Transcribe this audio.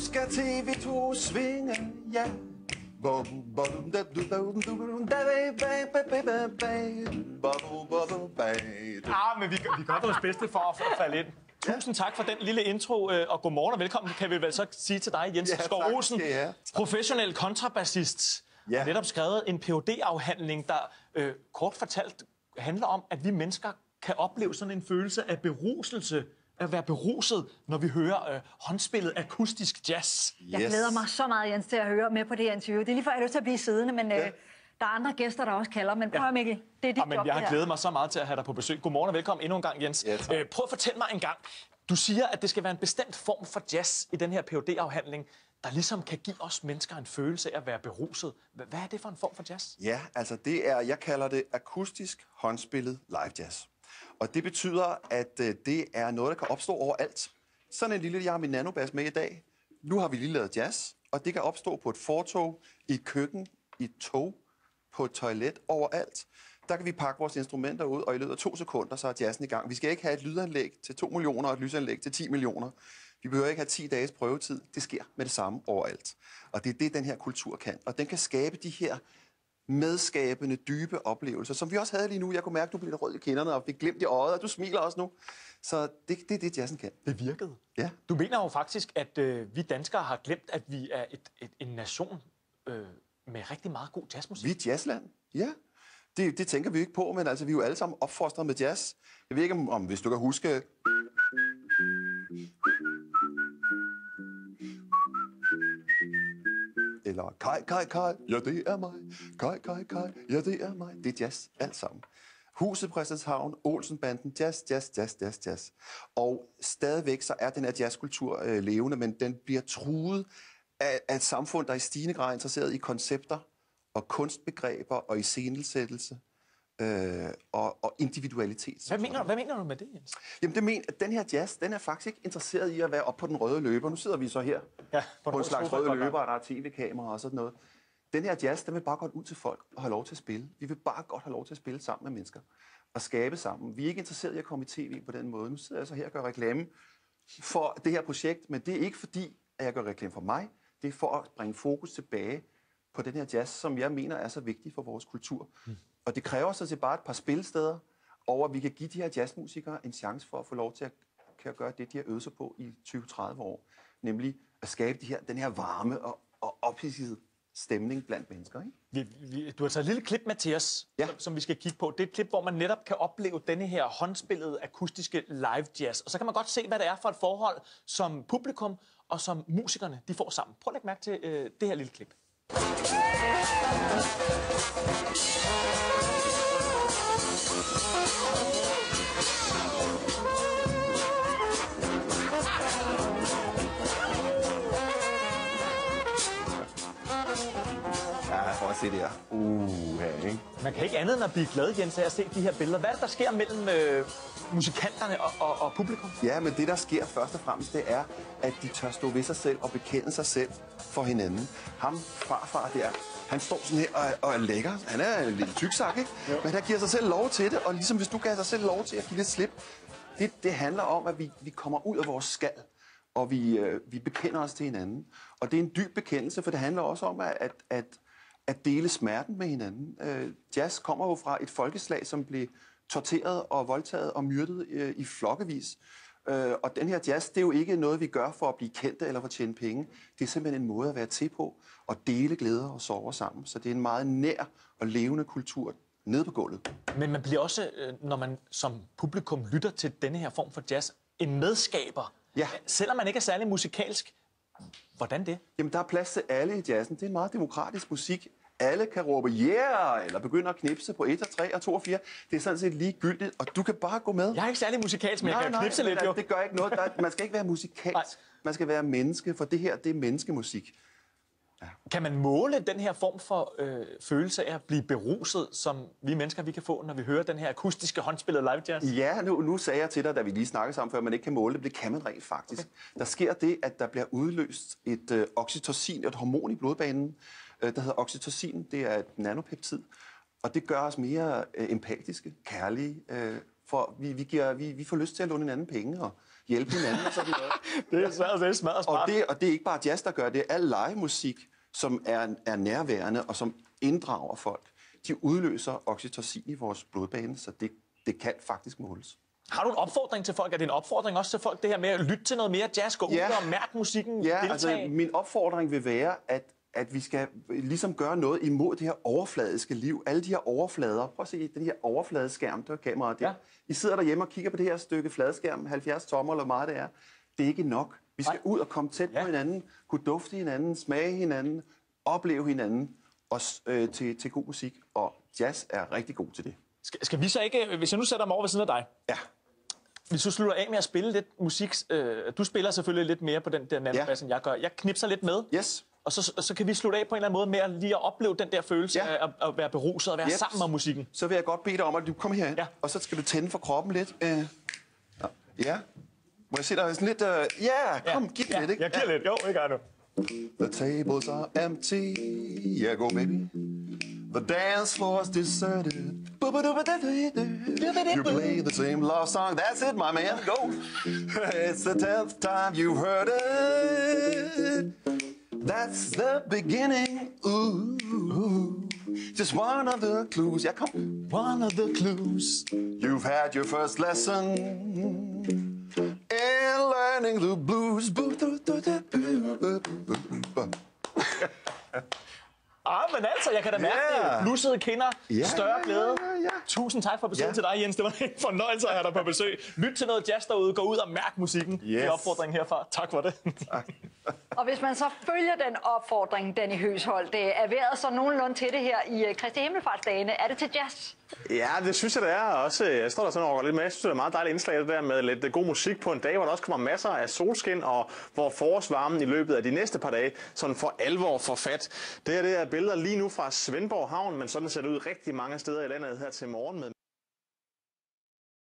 skal TV2 svinge, ja. Men vi gør vores bedste for at falde ind. Tusind tak for den lille intro, og godmorgen og velkommen, kan vi vel så sige til dig, Jens Skov Olsen, professionel kontrabassist. Ja. Netop skrevet en Ph.D.-afhandling, der kort fortalt handler om, at vi mennesker kan opleve sådan en følelse af beruselse, at være beruset, når vi hører håndspillet akustisk jazz. Jeg glæder mig så meget, Jens, til at høre med på det her interview. Det er lige før, jeg har lyst til at blive siddende, men der er andre gæster, der også kalder. Men prøv, Mikkel, det er dit job, jeg har glædet mig så meget til at have dig på besøg. Godmorgen og velkommen endnu en gang, Jens. Ja, prøv at fortælle mig en gang. Du siger, at det skal være en bestemt form for jazz i den her Ph.D.-afhandling, der ligesom kan give os mennesker en følelse af at være beruset. Hvad er det for en form for jazz? Ja, altså det er, jeg kalder det akustisk håndspillet live jazz. Og det betyder, at det er noget, der kan opstå overalt. Sådan en lille, jeg har min nanobass med i dag. Nu har vi lige lavet jazz, og det kan opstå på et fortov, i et køkken, i et tog, på et toilet, overalt. Der kan vi pakke vores instrumenter ud, og i løbet af 2 sekunder, så er jazzen i gang. Vi skal ikke have et lydanlæg til 2 millioner og et lysanlæg til 10 millioner. Vi behøver ikke have 10 dages prøvetid. Det sker med det samme overalt. Og det er det, den her kultur kan. Og den kan skabe de her medskabende, dybe oplevelser, som vi også havde lige nu. Jeg kunne mærke, at du blev rød i kinderne og fik glimt i øjet, og du smiler også nu. Så det er det, jazzen kan. Det virkede. Ja. Du mener jo faktisk, at vi danskere har glemt, at vi er en nation med rigtig meget god jazzmusik. Vi er et jazzland, ja. Det tænker vi ikke på, men altså, vi er jo alle sammen opfostret med jazz. Jeg ved ikke, om hvis du kan huske... Eller Kaj, Kaj, Kaj, ja det er mig. Kaj, Kaj, Kaj, ja det er mig. Det er jazz, alt sammen. Huset Christianshavn, Olsenbanden, jazz, jazz, jazz, jazz, jazz. Og stadigvæk så er den her jazzkultur levende, men den bliver truet af et samfund, der i stigende grad er interesseret i koncepter og kunstbegreber og iscenesættelse og individualitet. Hvad mener du med det, Jens? Jamen, det mener, at den her jazz, den er faktisk ikke interesseret i at være oppe på den røde løber. Nu sidder vi så her på en slags røde løber, og der er tv-kamera og sådan noget. Den her jazz, den vil bare godt ud til folk og have lov til at spille. Vi vil bare godt have lov til at spille sammen med mennesker og skabe sammen. Vi er ikke interesseret i at komme i tv på den måde. Nu sidder jeg så her og gør reklame for det her projekt, men det er ikke fordi, at jeg gør reklame for mig. Det er for at bringe fokus tilbage på den her jazz, som jeg mener er så vigtig for vores kultur. Og det kræver så til bare et par spillesteder, og at vi kan give de her jazzmusikere en chance for at få lov til at gøre det, de har øvet sig på i 20-30 år. Nemlig at skabe den her varme og ophidset stemning blandt mennesker. Ikke? Du har taget et lille klip med til os, som vi skal kigge på. Det er et klip, hvor man netop kan opleve denne her håndspillede akustiske live jazz. Og så kan man godt se, hvad det er for et forhold, som publikum og som musikerne de får sammen. Prøv at lægge mærke til det her lille klip. Prøv at se det her. Ikke? Man kan ikke andet end at blive glad, Jens, af at se de her billeder. Hvad er det, der sker mellem musikanterne og publikum? Ja, men det, der sker først og fremmest, det er, at de tør stå ved sig selv og bekende sig selv for hinanden. Ham farfar der, han står sådan her og er lækker. Han er en lille tyksak, ikke? Jo. Men han giver sig selv lov til det, og ligesom hvis du gav dig selv lov til at give lidt slip, det handler om, at vi kommer ud af vores skal, og vi bekender os til hinanden. Og det er en dyb bekendelse, for det handler også om at dele smerten med hinanden. Jazz kommer jo fra et folkeslag, som blev torteret og voldtaget og myrdet i flokkevis. Og den her jazz, det er jo ikke noget, vi gør for at blive kendte eller for at tjene penge. Det er simpelthen en måde at være til på og dele glæder og sorger sammen. Så det er en meget nær og levende kultur nede på gulvet. Men man bliver også, når man som publikum lytter til denne her form for jazz, en medskaber. Ja. Selvom man ikke er særlig musikalsk. Hvordan det? Jamen, der er plads til alle i jazzen. Det er en meget demokratisk musik. Alle kan råbe yeah, eller begynde at knipse på 1 og 3 og 2 og 4. Det er sådan set ligegyldigt, og du kan bare gå med. Jeg er ikke særlig musikalsk, men jeg kan knipse lidt, jo. Det gør ikke noget. Man skal ikke være musikalsk. Man skal være menneske, for det her, det er menneskemusik. Ja. Kan man måle den her form for følelse af at blive beruset, som vi mennesker vi kan få, når vi hører den her akustiske håndspillede live jazz? Ja, nu sagde jeg til dig, da vi lige snakkede sammen før, at man ikke kan måle det, men det kan man rent faktisk. Okay. Der sker det, at der bliver udløst et oxytocin, et hormon i blodbanen, der hedder oxytocin. Det er et nanopeptid, og det gør os mere empatiske, kærlige, For vi får lyst til at låne hinanden penge og hjælpe hinanden og sådan noget. Det er svært, det er smadret smart. Og det er ikke bare jazz, der gør det. Al livemusik, som er nærværende og som inddrager folk, de udløser oxytocin i vores blodbane, så det kan faktisk måles. Har du en opfordring til folk? Er det en opfordring også til folk, det her med at lytte til noget mere jazz, gå ud og mærke musikken, deltage? Altså min opfordring vil være, at vi skal ligesom gøre noget imod det her overfladiske liv. Alle de her overflader. Prøv at se den her overfladeskærm, der er kameraet der. Ja. I sidder derhjemme og kigger på det her stykke fladskærm, 70 tommer eller hvor meget det er. Det er ikke nok. Vi skal ud og komme tæt på hinanden, kunne dufte hinanden, smage hinanden, opleve hinanden og til god musik. Og jazz er rigtig god til det. Skal vi så ikke, hvis jeg nu sætter mig over ved siden af dig? Ja. Hvis du slutter af med at spille lidt musik, du spiller selvfølgelig lidt mere på den der nanobass, end jeg gør. Jeg knipser lidt med. Yes. Og så kan vi slutte af på en eller anden måde med at lige at opleve den der følelse af at være beruset og være sammen med musikken. Så vil jeg godt bede dig om, at du kommer herhen, og så skal du tænde for kroppen lidt. Ja. Må jeg se dig sådan lidt... kom, giv det lidt, ikke? Jeg giver lidt. Jo, ikke er nu. The tables are empty. Yeah, go baby. The dance floor's deserted. You play the same love song. That's it, my man. Go. It's the 10th time you've heard it. That's the beginning. Ooh. Just one of the clues. Yeah, come. One of the clues. You've had your first lesson in learning the blues. Men altså, jeg kan da mærke det. Blussede kinder, større glæde. Tusind tak for besøget til dig, Jens. Det var en fornøjelse at have dig på besøg. Lyt til noget jazz derude. Gå ud og mærk musikken. Det er opfordringen herfra. Tak for det. Tak. Og hvis man så følger den opfordring, Danny Høsholt, det er været så nogenlunde til det her i Kristi Himmelfartsdagene. Er det til jazz? Ja, det synes jeg, det er. Også, jeg står der sådan og lidt med. Jeg synes, det er et meget dejligt indslag, det der med lidt god musik på en dag, hvor der også kommer masser af solskin, og hvor forårsvarmen i løbet af de næste par dage sådan for alvor får fat. Det her det er billeder lige nu fra Svendborg Havn, men sådan ser det ud rigtig mange steder i landet her til morgen med